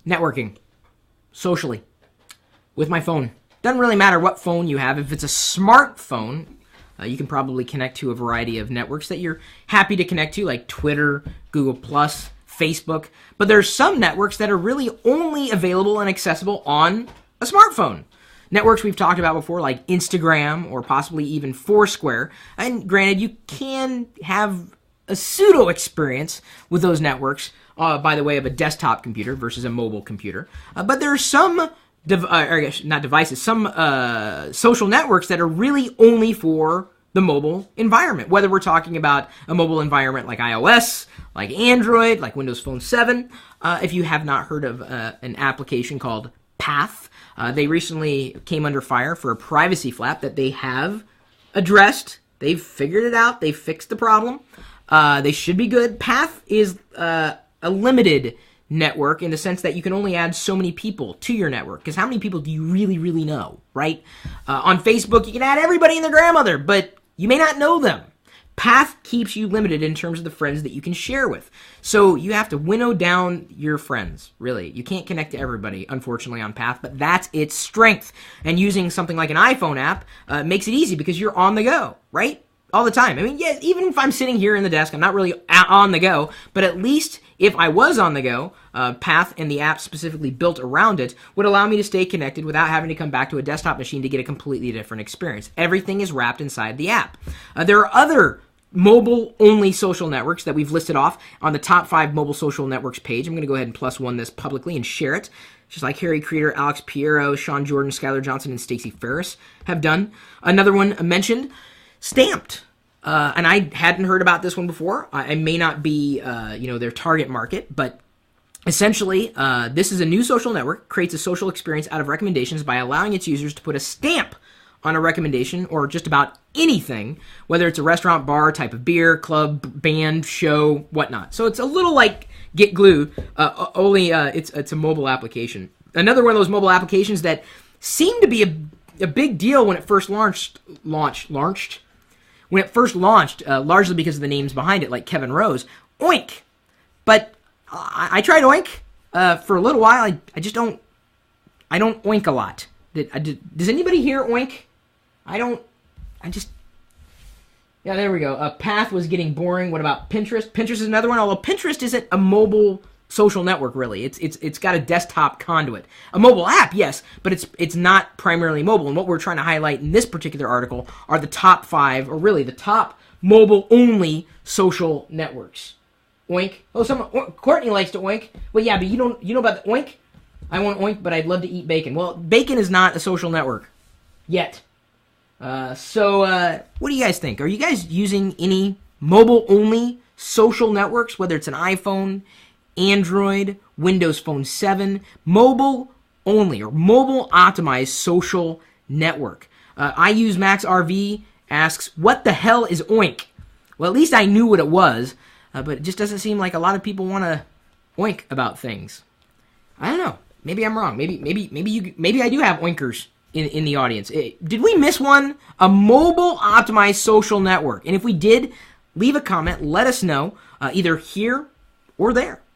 Networking socially with my phone. Doesn't really matter what phone you have. If it's a smartphone, you can probably connect to a variety of networks that you're happy to connect to, like Twitter, Google+, Facebook. But there's some networks that are really only available and accessible on a smartphone. Networks we've talked about before, like Instagram or possibly even Foursquare. And granted, you can have a pseudo experience with those networks by the way of a desktop computer versus a mobile computer. But there are some some social networks that are really only for the mobile environment. Whether we're talking about a mobile environment like iOS, like Android, like Windows Phone 7. If you have not heard of an application called Path, they recently came under fire for a privacy flap that they have addressed. They've figured it out. They've fixed the problem. They should be good. Path is a limited network in the sense that you can only add so many people to your network. Because how many people do you really know, right? On Facebook, you can add everybody and their grandmother, but you may not know them. Path keeps you limited in terms of the friends that you can share with. So you have to winnow down your friends, really. You can't connect to everybody, unfortunately, on Path, but that's its strength. And using something like an iPhone app makes it easy because you're on the go, right? All the time. I mean, yeah, even if I'm sitting here in the desk, I'm not really on the go, but at least if I was on the go, Path and the app specifically built around it would allow me to stay connected without having to come back to a desktop machine to get a completely different experience. Everything is wrapped inside the app. There are other mobile-only social networks that we've listed off on the top 5 mobile social networks page. I'm going to go ahead and +1 this publicly and share it, just like Harry Creator, Alex Piero, Sean Jordan, Skylar Johnson, and Stacey Ferris have done. Another one mentioned, Stamped. And I hadn't heard about this one before. I may not be, their target market, but essentially, this is a new social network, creates a social experience out of recommendations by allowing its users to put a stamp on a recommendation or just about anything, whether it's a restaurant, bar, type of beer, club, band, show, whatnot. So it's a little like Get Glue, only it's a mobile application. Another one of those mobile applications that seemed to be a big deal when it first launched. When it first launched, largely because of the names behind it, like Kevin Rose, Oink. But I tried Oink for a little while. I just don't Oink a lot. Does anybody here Oink? Yeah, there we go. Path was getting boring. What about Pinterest? Pinterest is another one, although Pinterest isn't a mobile social network, really. It's got a desktop conduit. A mobile app, yes, but it's not primarily mobile. And what we're trying to highlight in this particular article are the top 5, or really the top mobile-only social networks. Oink. Oh, Courtney likes to Oink. Well, yeah, but you know about the Oink? I want Oink, but I'd love to eat bacon. Well, bacon is not a social network. Yet. So what do you guys think? Are you guys using any mobile-only social networks, whether it's an iPhone, Android, Windows Phone 7, mobile-only or mobile-optimized social network? I use Max RV asks, what the hell is Oink? Well, at least I knew what it was, but it just doesn't seem like a lot of people want to oink about things. I don't know. Maybe I'm wrong. Maybe I do have oinkers in the audience. Did we miss one? A mobile optimized social network. And if we did, leave a comment. Let us know, either here or there.